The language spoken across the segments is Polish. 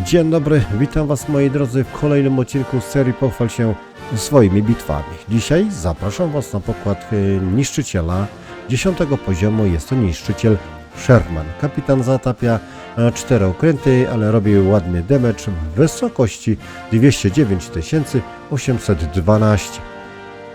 Dzień dobry, witam Was moi drodzy w kolejnym odcinku z serii Pochwal się swoimi bitwami. Dzisiaj zapraszam Was na pokład niszczyciela 10 poziomu, jest to niszczyciel Sherman. Kapitan zatapia 4 okręty, ale robi ładny damage w wysokości 209 812.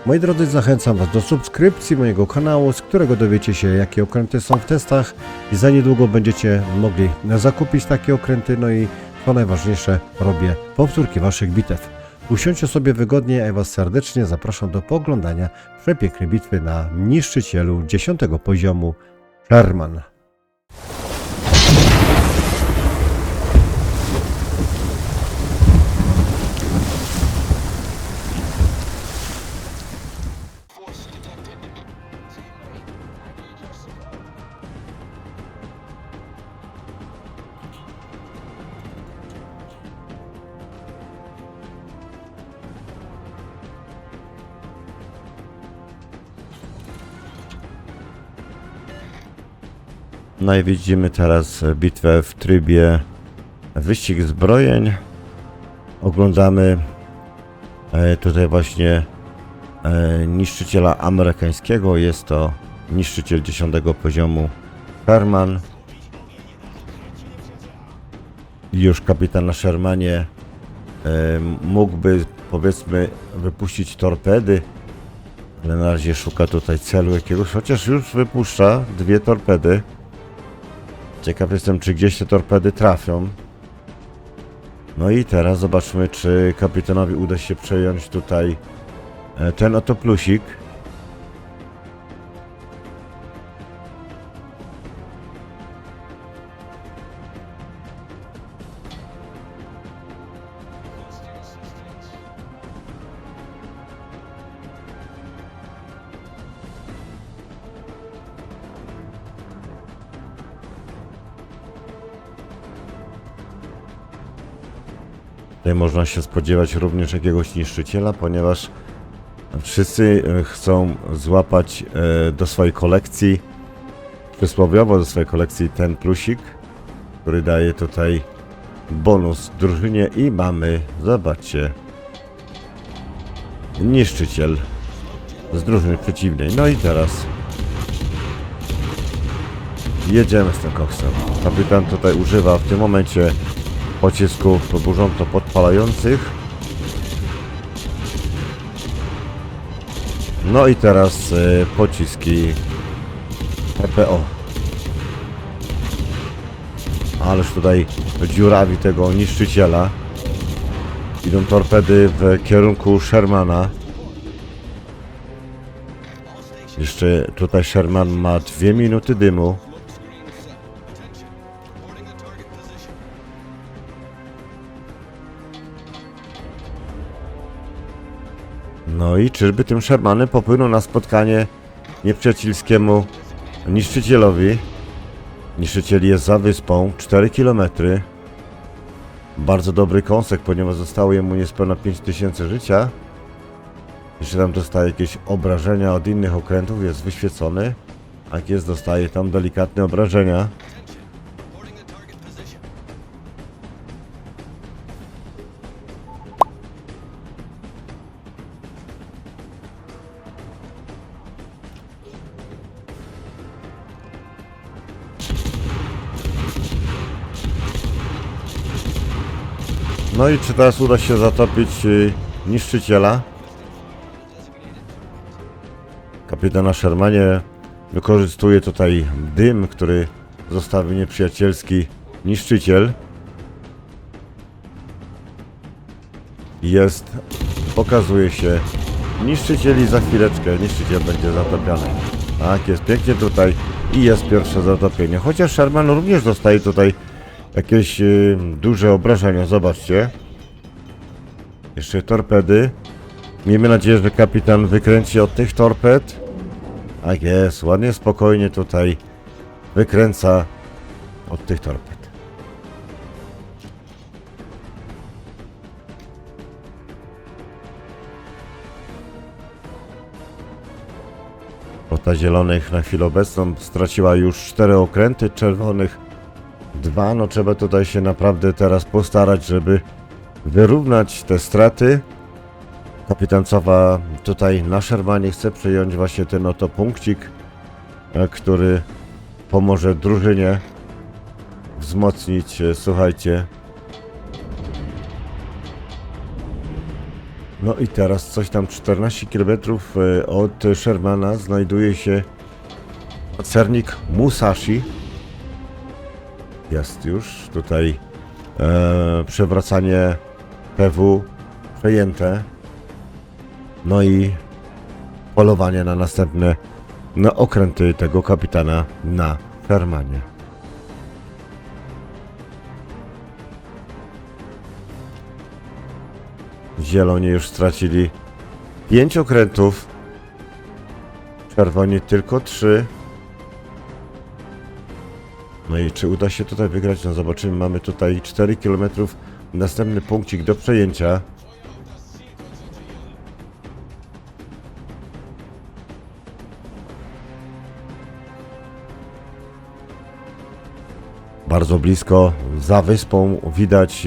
Moi drodzy, zachęcam Was do subskrypcji mojego kanału, z którego dowiecie się, jakie okręty są w testach i za niedługo będziecie mogli zakupić takie okręty. No i co najważniejsze, robię powtórki Waszych bitew. Usiądźcie sobie wygodnie, a ja Was serdecznie zapraszam do pooglądania przepięknej bitwy na niszczycielu 10 poziomu Sherman. No i widzimy teraz bitwę w trybie wyścig zbrojeń. Oglądamy tutaj właśnie niszczyciela amerykańskiego. Jest to niszczyciel 10 poziomu Sherman. Już kapitan na Shermanie mógłby, powiedzmy, wypuścić torpedy, ale na razie szuka tutaj celu jakiegoś, chociaż już wypuszcza 2 torpedy. Ciekaw jestem, czy gdzieś te torpedy trafią. No i teraz zobaczmy, czy kapitanowi uda się przejąć tutaj ten oto plusik. Tutaj można się spodziewać również jakiegoś niszczyciela, ponieważ wszyscy chcą złapać do swojej kolekcji, przysłowiowo do swojej kolekcji, ten plusik, który daje tutaj bonus drużynie i mamy, zobaczcie, niszczyciel z drużyny przeciwnej. No i teraz jedziemy z tym koksem. Kapitan tutaj używa w tym momencie pocisków burząco podpalających. No i teraz pociski PPO. Ależ tutaj dziurawi tego niszczyciela. Idą torpedy w kierunku Shermana. Jeszcze tutaj Sherman ma 2 minuty dymu. No i czyżby tym Shermanem popłynął na spotkanie nieprzyjacielskiemu niszczycielowi. Niszczyciel jest za wyspą, 4 km. Bardzo dobry kąsek, ponieważ zostało jemu niespełna 5000 życia. Jeszcze tam dostaje jakieś obrażenia od innych okrętów, jest wyświecony. Jak jest, dostaje tam delikatne obrażenia. No i czy teraz uda się zatopić niszczyciela? Kapitan na Shermanie wykorzystuje tutaj dym, który zostawił nieprzyjacielski niszczyciel. Jest, pokazuje się niszczyciel i za chwileczkę niszczyciel będzie zatopiony. Tak, jest pięknie tutaj i jest pierwsze zatopienie. Chociaż Sherman również dostaje tutaj jakieś duże obrażenia, zobaczcie. Jeszcze torpedy. Miejmy nadzieję, że kapitan wykręci od tych torped. Tak jest, ładnie, spokojnie tutaj wykręca od tych torped. Flota zielonych na chwilę obecną straciła już 4 okręty, czerwonych 2. No trzeba tutaj się naprawdę teraz postarać, żeby wyrównać te straty. Kapitan Cowa tutaj na Shermanie chce przejąć właśnie ten oto punkcik, który pomoże drużynie wzmocnić, słuchajcie. No i teraz coś tam 14 km od Shermana znajduje się pancernik Musashi. Jest już tutaj przewracanie PW przejęte. No i polowanie na następne okręty tego kapitana na Shermanie. Zieloni już stracili 5 okrętów, czerwoni tylko 3. No i czy uda się tutaj wygrać? No zobaczymy, mamy tutaj 4 km, następny punkcik do przejęcia. Bardzo blisko, za wyspą widać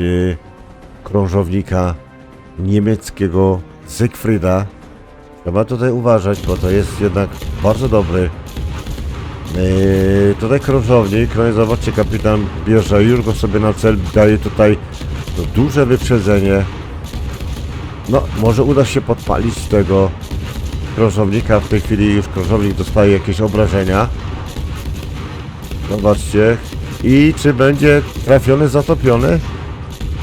krążownika niemieckiego Siegfrieda. Trzeba tutaj uważać, bo to jest jednak bardzo dobry tutaj krążownik. No i zobaczcie, kapitan bierze już go sobie na cel, daje tutaj duże wyprzedzenie. No, może uda się podpalić tego krążownika. W tej chwili już krążownik dostaje jakieś obrażenia. Zobaczcie. I czy będzie trafiony, zatopiony?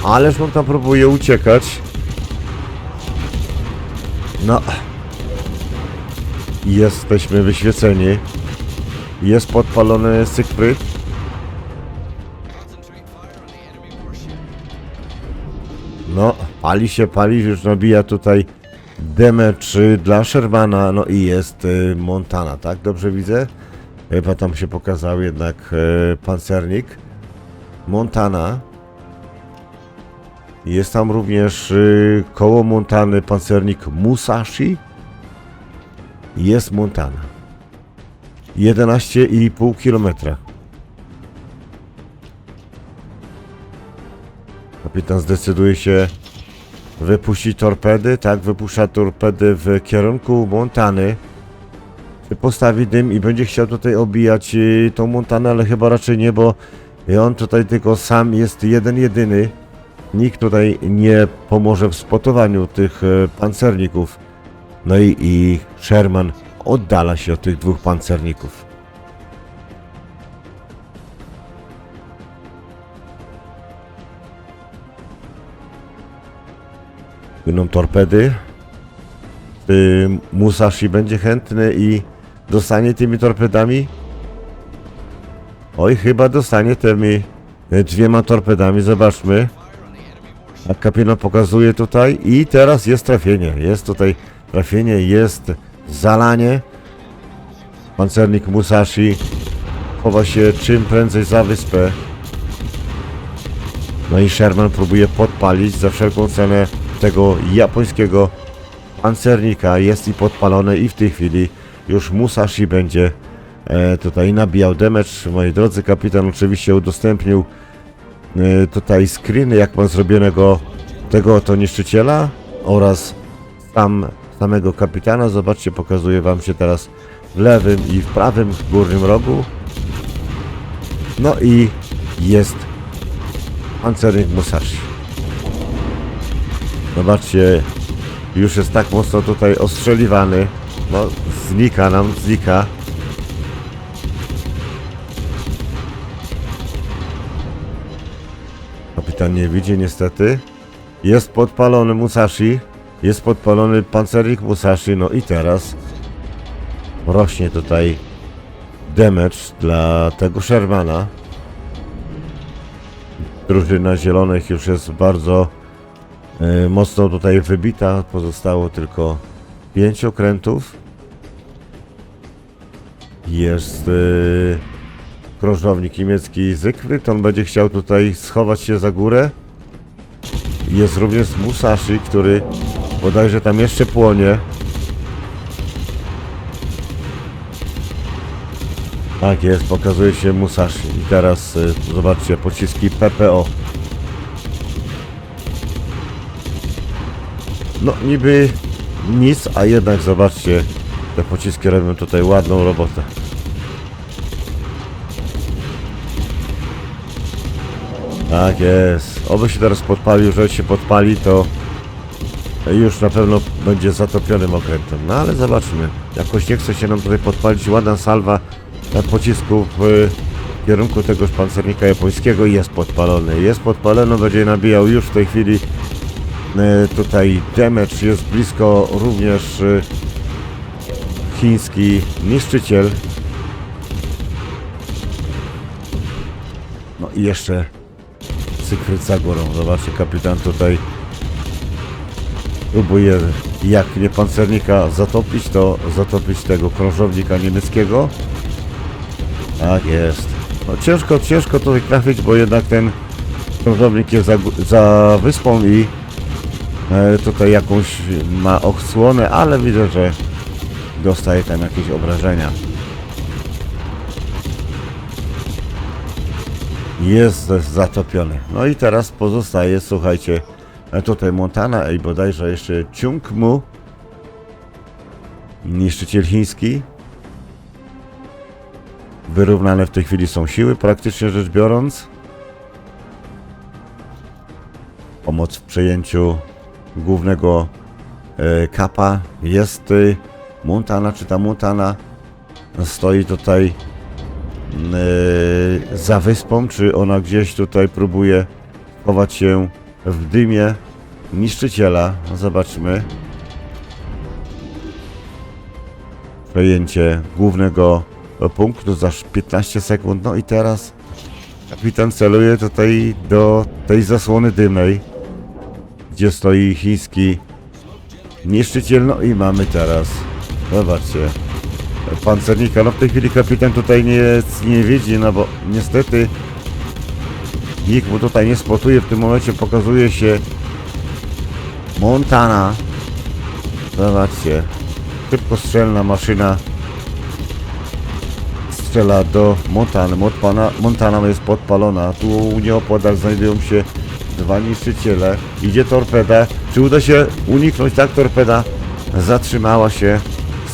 Ależ on tam próbuje uciekać. No. Jesteśmy wyświeceni. Jest podpalony Siegfried. No, pali, już nabija tutaj damage dla Shermana. No i jest Montana, tak? Dobrze widzę? Chyba tam się pokazał jednak pancernik Montana. Jest tam również koło Montany pancernik Musashi. Jest Montana. 11,5 km. Kapitan zdecyduje się wypuścić torpedy. Tak, wypuszcza torpedy w kierunku Montany. Postawi dym i będzie chciał tutaj obijać tą Montanę, ale chyba raczej nie, bo on tutaj tylko sam jest jedyny. Nikt tutaj nie pomoże w spotowaniu tych pancerników. No i Sherman oddala się od tych 2 pancerników. Płyną torpedy. Musashi będzie chętny i dostanie tymi torpedami. Oj, chyba dostanie tymi 2 torpedami. Zobaczmy. Jak kapitan pokazuje tutaj. I teraz jest trafienie. Jest tutaj trafienie, jest zalanie. Pancernik Musashi chowa się czym prędzej za wyspę. No i Sherman próbuje podpalić za wszelką cenę tego japońskiego pancernika. Jest i podpalony i w tej chwili już Musashi będzie tutaj nabijał damage. Moi drodzy, kapitan oczywiście udostępnił tutaj screeny, jak ma zrobionego tego oto niszczyciela oraz samego kapitana. Zobaczcie, pokazuję wam się teraz w lewym i w prawym górnym rogu. No i jest pancernik Musashi. Zobaczcie, już jest tak mocno tutaj ostrzeliwany. No, znika. Kapitan nie widzi niestety. Jest podpalony Musashi. Jest podpalony pancernik Musashi. No i teraz rośnie tutaj damage dla tego Shermana. Drużyna zielonych już jest bardzo mocno tutaj wybita. Pozostało tylko 5 okrętów. Jest krążownik niemiecki Siegfried. On będzie chciał tutaj schować się za górę. Jest również Musashi, który bodajże tam jeszcze płonie. Tak jest, pokazuje się Musashi. I teraz zobaczcie, pociski PPO. No niby nic, a jednak zobaczcie, te pociski robią tutaj ładną robotę. Tak jest. Oby się teraz podpalił, jeżeli się podpali, to już na pewno będzie zatopionym okrętem. No ale zobaczmy. Jakoś nie chce się nam tutaj podpalić. Ładna salwa pocisków w kierunku tegoż pancernika japońskiego i jest podpalony. Jest podpalony, będzie nabijał już w tej chwili tutaj damage. Jest blisko również chiński niszczyciel. No i jeszcze Siegfried za górą. Zobaczcie, kapitan tutaj próbuje, jak nie pancernika zatopić, to zatopić tego krążownika niemieckiego. Tak jest. No ciężko tutaj trafić, bo jednak ten krążownik jest za wyspą i tutaj jakąś ma odsłonę, ale widzę, że dostaje tam jakieś obrażenia. Jest zatopiony. No i teraz pozostaje, słuchajcie, tutaj Montana i bodajże jeszcze Chung Mu, niszczyciel chiński. Wyrównane w tej chwili są siły, praktycznie rzecz biorąc. Pomoc w przejęciu głównego kapa. Jest Montana, czy ta Montana stoi tutaj za wyspą, czy ona gdzieś tutaj próbuje chować się w dymie niszczyciela. Zobaczmy. Przejęcie głównego punktu za 15 sekund. No i teraz kapitan celuje tutaj do tej zasłony dymnej, gdzie stoi chiński niszczyciel. No i mamy teraz, zobaczcie, pancernika. No w tej chwili kapitan tutaj nie widzi, no bo niestety nikt mu tutaj nie spotuje. W tym momencie pokazuje się Montana. Zobaczcie, szybkostrzelna maszyna strzela do Montany. Montana jest podpalona. Tu nieopodal znajdują się dwa niszczyciele. Idzie torpeda. Czy uda się uniknąć? Tak, torpeda zatrzymała się.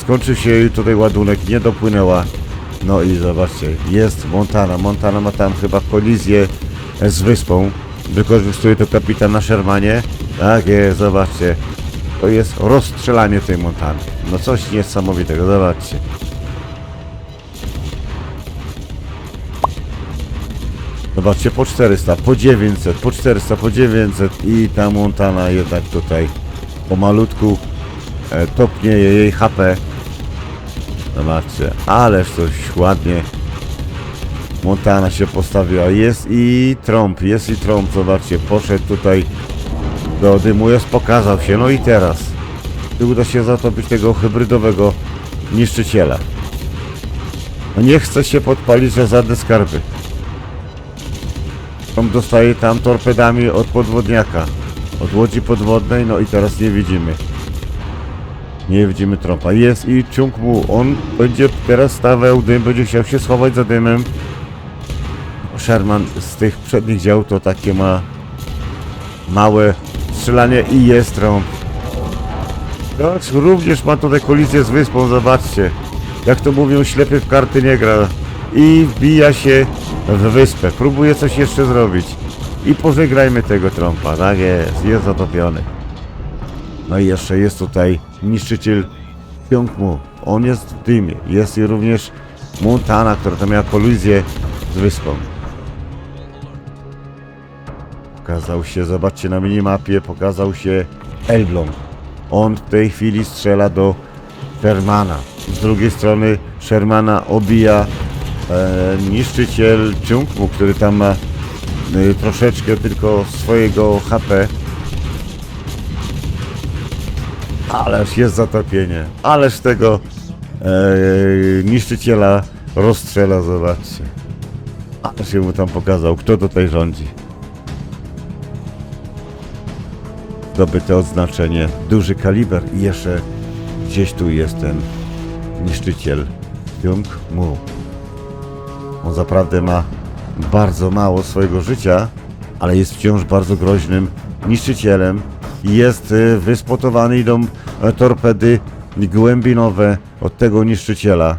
Skończył się jej tutaj ładunek, nie dopłynęła. No i zobaczcie, jest Montana. Montana ma tam chyba kolizję z wyspą. Wykorzystuje to kapitan na Shermanie. Tak jest, zobaczcie. To jest rozstrzelanie tej Montany. No coś niesamowitego, zobaczcie. Zobaczcie, po 400, po 900, po 400, po 900 i ta Montana jednak tutaj pomalutku topnieje jej HP. Zobaczcie, ależ coś ładnie Montana się postawiła. Jest i trąb, zobaczcie, poszedł tutaj do dymu, pokazał się. No i teraz uda się zatopić tego hybrydowego niszczyciela. No nie chce się podpalić za żadne skarby. On dostaje tam torpedami od podwodniaka, od łodzi podwodnej. No i teraz nie widzimy. Nie widzimy trąba. Jest i Chung Mu. On będzie teraz stawiał dym, będzie chciał się schować za dymem. Sherman z tych przednich dział to takie ma małe strzelanie i jest trąb. Tak, również ma tutaj kolizję z wyspą, zobaczcie. Jak to mówią, ślepy w karty nie gra. I wbija się w wyspę. Próbuje coś jeszcze zrobić. I pożegnajmy tego trąba. Tak jest zatopiony. No i jeszcze jest tutaj niszczyciel Chung Mu. On jest w dymie. Jest i również Montana, która tam miała kolizję z wyspą. Pokazał się, zobaczcie na minimapie, pokazał się Elbląg. On w tej chwili strzela do Shermana. Z drugiej strony Shermana obija niszczyciel Chung Mu, który tam ma troszeczkę tylko swojego HP. Ależ jest zatopienie. Ależ tego niszczyciela rozstrzela, zobaczcie. Ależ się mu tam pokazał, kto tutaj rządzi. Zdobyte odznaczenie, duży kaliber i jeszcze gdzieś tu jest ten niszczyciel Chung Mu. On zaprawdę ma bardzo mało swojego życia, ale jest wciąż bardzo groźnym niszczycielem. Jest wyspotowany, idą torpedy głębinowe od tego niszczyciela.